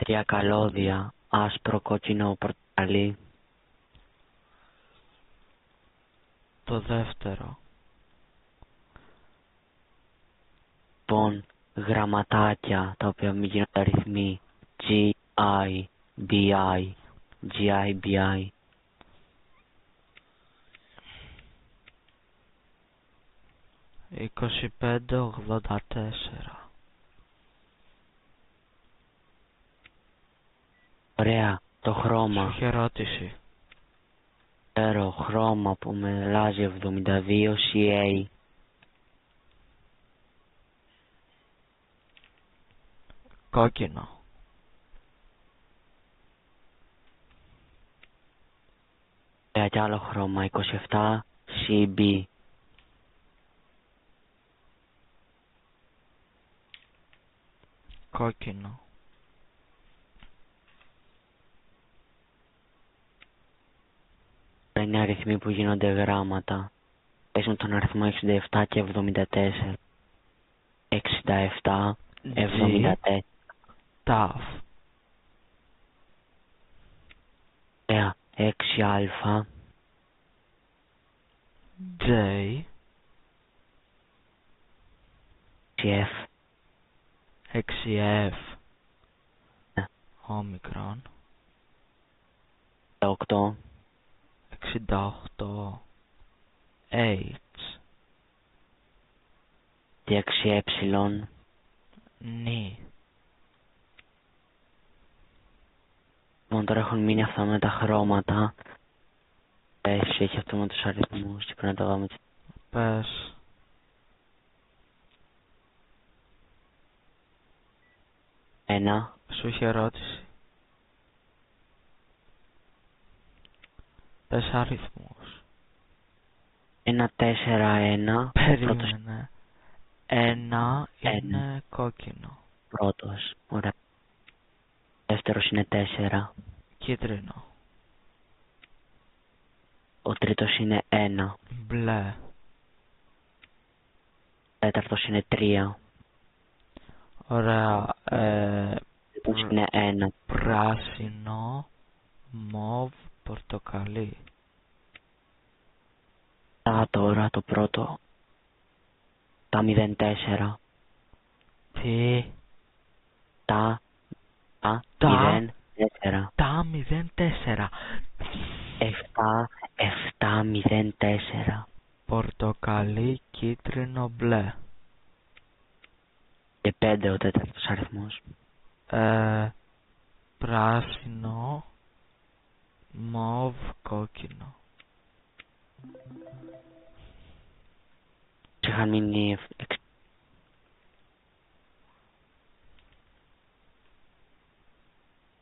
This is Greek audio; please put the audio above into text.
Τρία καλώδια, άσπρο, κόκκινο, πορτοκαλί. Το δεύτερο. Λοιπόν, γραμματάκια τα οποία μην γίνονται αριθμοί. G-I, B-I, G-I, B-I. «25, 84». Ωραία, το χρώμα. Σου είχε ερώτηση. Ξέρω, χρώμα που με αλλάζει 72 CA. Κόκκινο. Ωραία, κι άλλο χρώμα, 27 CB. Κόκκινο. Είναι αριθμοί που γίνονται γράμματα. Παίζουν τον αριθμό 67 και 74. 67, 74. Ταφ. Ωραία, 6α, J. F, 6F. Ναι. Όμικρον. 8, 68. H. και 6ε. Νι. Λοιπόν, τώρα έχουν μείνει αυτά με τα χρώματα. Έχει αυτό με τους αριθμούς και πρέπει να το δούμε. Πες. Ένα, Σου είχε ερώτηση. Πες αριθμούς. 1, 4, 1. Περίμενε. Ένα είναι κόκκινο. Πρώτος, ωραία. Δεύτερος είναι 4. Κίτρινο. Ο τρίτος είναι 1. Μπλε. Τέταρτος είναι 3. Ωραία. Τρίτος είναι 1. Πράσινο. Μοβ. Πορτοκαλί. Τώρα το πρώτο. Τα 04. Τι. Τα 04. Τα 04. 704. Πορτοκαλί, κίτρινο, μπλε. Και 5 ο τέταρτος αριθμός. Πράσινο, μοβ, κόκκινο. Είχαν μείνει